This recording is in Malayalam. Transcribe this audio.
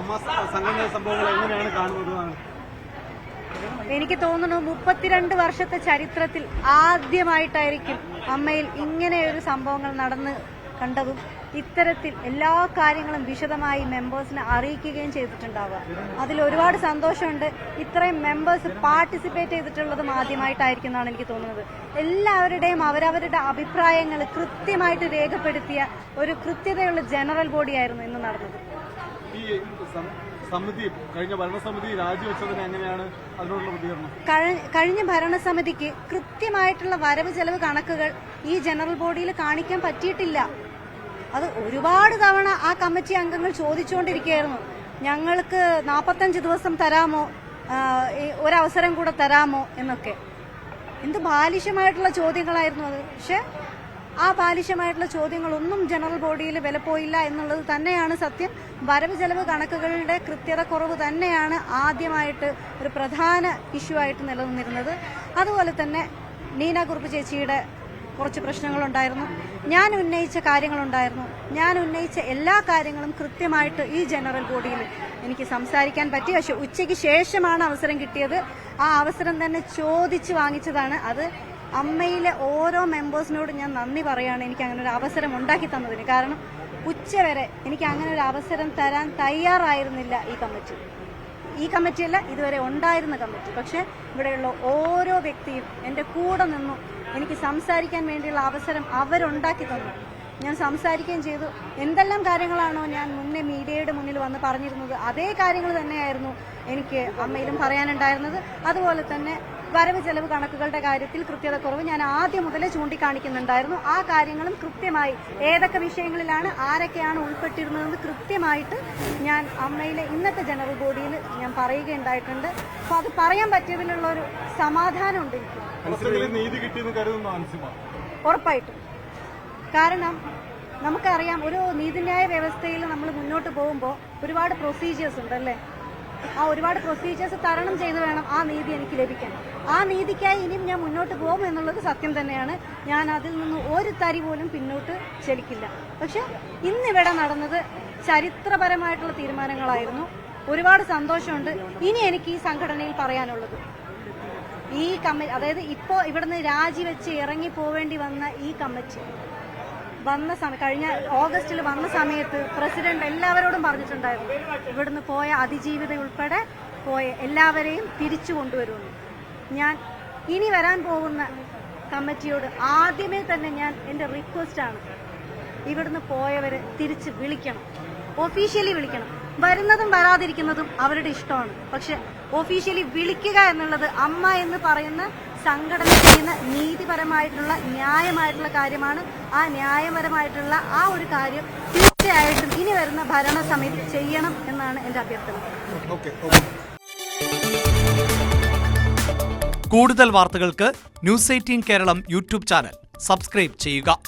അമ്മ സംഘടന സംഭവങ്ങൾ എങ്ങനെയാണ് കാണുന്നത്? എനിക്ക് തോന്നുന്നു 32 വർഷത്തെ ചരിത്രത്തിൽ ആദ്യമായിട്ടായിരിക്കും അമ്മയിൽ ഇങ്ങനെ ഒരു സംഭവങ്ങൾ നടന്ന് കണ്ടതും ഇത്തരത്തിൽ എല്ലാ കാര്യങ്ങളും വിശദമായി മെമ്പേഴ്സിനെ അറിയിക്കുകയും ചെയ്തിട്ടുണ്ടാവുക. അതിൽ ഒരുപാട് സന്തോഷമുണ്ട്. ഇത്രയും മെമ്പേഴ്സ് പാർട്ടിസിപ്പേറ്റ് ചെയ്തിട്ടുള്ളതും ആദ്യമായിട്ടായിരിക്കും എന്നാണ് എനിക്ക് തോന്നുന്നത്. എല്ലാവരുടെയും അവരവരുടെ അഭിപ്രായങ്ങൾ കൃത്യമായിട്ട് രേഖപ്പെടുത്തിയ ഒരു കൃത്യതയുള്ള ജനറൽ ബോഡിയായിരുന്നു ഇന്ന് നടന്നത്. കഴിഞ്ഞ ഭരണസമിതി രാജിവെച്ചതിന് എങ്ങനെയാണ് അതിനോടുള്ള പ്രതികരണം? കഴിഞ്ഞ ഭരണസമിതിക്ക് കൃത്യമായിട്ടുള്ള വരവ് ചെലവ് കണക്കുകൾ ഈ ജനറൽ ബോഡിയിൽ കാണിക്കാൻ പറ്റിയിട്ടില്ല. അത് ഒരുപാട് തവണ ആ കമ്മിറ്റി അംഗങ്ങൾ ചോദിച്ചുകൊണ്ടിരിക്കുകയായിരുന്നു, ഞങ്ങൾക്ക് 45 ദിവസം തരാമോ, ഒരവസരം കൂടെ തരാമോ എന്നൊക്കെ. എന്ത് ബാലിശമായിട്ടുള്ള ചോദ്യങ്ങളായിരുന്നു അത്. പക്ഷെ ആ ബാലിശമായിട്ടുള്ള ചോദ്യങ്ങളൊന്നും ജനറൽ ബോഡിയിൽ വിലപ്പോയില്ല എന്നുള്ളത് തന്നെയാണ് സത്യം. വരവ് ചെലവ് കണക്കുകളുടെ കൃത്യത കുറവ് തന്നെയാണ് ആദ്യമായിട്ട് ഒരു പ്രധാന ഇഷ്യൂ ആയിട്ട് നിലനിന്നിരുന്നത്. അതുപോലെ തന്നെ നീന കുറുപ്പ് ചേച്ചിയുടെ കുറച്ച് പ്രശ്നങ്ങളുണ്ടായിരുന്നു, ഞാൻ ഉന്നയിച്ച കാര്യങ്ങളുണ്ടായിരുന്നു. ഞാൻ ഉന്നയിച്ച എല്ലാ കാര്യങ്ങളും കൃത്യമായിട്ട് ഈ ജനറൽ ബോഡിയിൽ എനിക്ക് സംസാരിക്കാൻ പറ്റി. പക്ഷെ ഉച്ചയ്ക്ക് ശേഷമാണ് അവസരം കിട്ടിയത്. ആ അവസരം തന്നെ ചോദിച്ച് വാങ്ങിച്ചതാണ്. അത് അമ്മയിലെ ഓരോ മെമ്പേഴ്സിനോടും ഞാൻ നന്ദി പറയുകയാണ് എനിക്ക് അങ്ങനെ ഒരു അവസരം ഉണ്ടാക്കി തന്നതിന്. കാരണം ഉച്ചവരെ എനിക്ക് അങ്ങനെ ഒരു അവസരം തരാൻ തയ്യാറായിരുന്നില്ല ഈ കമ്മിറ്റിയല്ല ഇതുവരെ ഉണ്ടായിരുന്ന കമ്മിറ്റി. പക്ഷെ ഇവിടെയുള്ള ഓരോ വ്യക്തിയും എൻ്റെ കൂടെ നിന്നു. എനിക്ക് സംസാരിക്കാൻ വേണ്ടിയുള്ള അവസരം അവരുണ്ടാക്കി തന്നു. ഞാൻ സംസാരിക്കുകയും ചെയ്തു. എന്തെല്ലാം കാര്യങ്ങളാണോ ഞാൻ മുന്നേ മീഡിയയുടെ മുന്നിൽ വന്ന് പറഞ്ഞിരുന്നത് അതേ കാര്യങ്ങൾ തന്നെയായിരുന്നു എനിക്ക് അമ്മയിലും പറയാനുണ്ടായിരുന്നത്. അതുപോലെ തന്നെ വരവ് ചെലവ് കണക്കുകളുടെ കാര്യത്തിൽ കൃത്യത കുറവ് ഞാൻ ആദ്യം മുതലേ ചൂണ്ടിക്കാണിക്കുന്നുണ്ടായിരുന്നു. ആ കാര്യങ്ങളും കൃത്യമായി ഏതൊക്കെ വിഷയങ്ങളിലാണ് ആരൊക്കെയാണ് ഉൾപ്പെട്ടിരുന്നതെന്ന് കൃത്യമായിട്ട് ഞാൻ അമ്മയിലെ ഇന്നത്തെ ജനറൽ ബോഡിയിൽ ഞാൻ പറയുകയുണ്ടായിട്ടുണ്ട്. അപ്പോൾ അത് പറയാൻ പറ്റിയതിലുള്ള ഒരു സമാധാനമുണ്ട് എനിക്ക്. ഉറപ്പായിട്ടും. കാരണം നമുക്കറിയാം, ഒരു നീതിന്യായ വ്യവസ്ഥയിൽ നമ്മൾ മുന്നോട്ട് പോകുമ്പോൾ ഒരുപാട് പ്രൊസീജിയേഴ്സ് ഉണ്ടല്ലേ. ആ ഒരുപാട് പ്രൊസീജിയേഴ്സ് തരണം ചെയ്ത് വേണം ആ നീതി എനിക്ക് ലഭിക്കാൻ. ആ നീതിക്കായി ഇനിയും ഞാൻ മുന്നോട്ട് പോകും എന്നുള്ളത് സത്യം തന്നെയാണ്. ഞാൻ അതിൽ നിന്ന് ഒരു തരി പോലും പിന്നോട്ട് ചലിക്കില്ല. പക്ഷെ ഇന്നിവിടെ നടന്നത് ചരിത്രപരമായിട്ടുള്ള തീരുമാനങ്ങളായിരുന്നു. ഒരുപാട് സന്തോഷമുണ്ട്. ഇനി എനിക്ക് ഈ സംഘടനയിൽ പറയാനുള്ളത്, ഈ കമ്മിറ്റി, അതായത് ഇപ്പോൾ ഇവിടുന്ന് രാജിവെച്ച് ഇറങ്ങി പോവേണ്ടി വന്ന ഈ കമ്മിറ്റി കഴിഞ്ഞ ഓഗസ്റ്റിൽ വന്ന സമയത്ത് പ്രസിഡന്റ് എല്ലാവരോടും പറഞ്ഞിട്ടുണ്ടായിരുന്നു, ഇവിടുന്ന് പോയ അതിജീവിത ഉൾപ്പെടെ പോയ എല്ലാവരെയും തിരിച്ചു കൊണ്ടുവരുമെന്ന്. ഞാൻ ഇനി വരാൻ പോകുന്ന കമ്മിറ്റിയോട് ആദ്യമേ തന്നെ ഞാൻ എൻ്റെ റിക്വസ്റ്റാണ്, ഇവിടുന്ന് പോയവരെ തിരിച്ച് വിളിക്കണം, ഒഫീഷ്യലി വിളിക്കണം. വരുന്നതും വരാതിരിക്കുന്നതും അവരുടെ ഇഷ്ടമാണ്. പക്ഷെ ഒഫീഷ്യലി വിളിക്കുക എന്നുള്ളത് അമ്മ എന്ന് പറയുന്ന സംഘടന ചെയ്യുന്ന നീതിപരമായിട്ടുള്ള ന്യായമായിട്ടുള്ള കാര്യമാണ്. ആ ന്യായപരമായിട്ടുള്ള ആ ഒരു കാര്യം തീർച്ചയായിട്ടും ഇനി വരുന്ന ഭരണസമിതി ചെയ്യണം എന്നാണ് എൻ്റെ അഭ്യർത്ഥന. കൂടുതൽ വാർത്തകൾക്ക് news 18 Keralam YouTube channel subscribe ചെയ്യുക.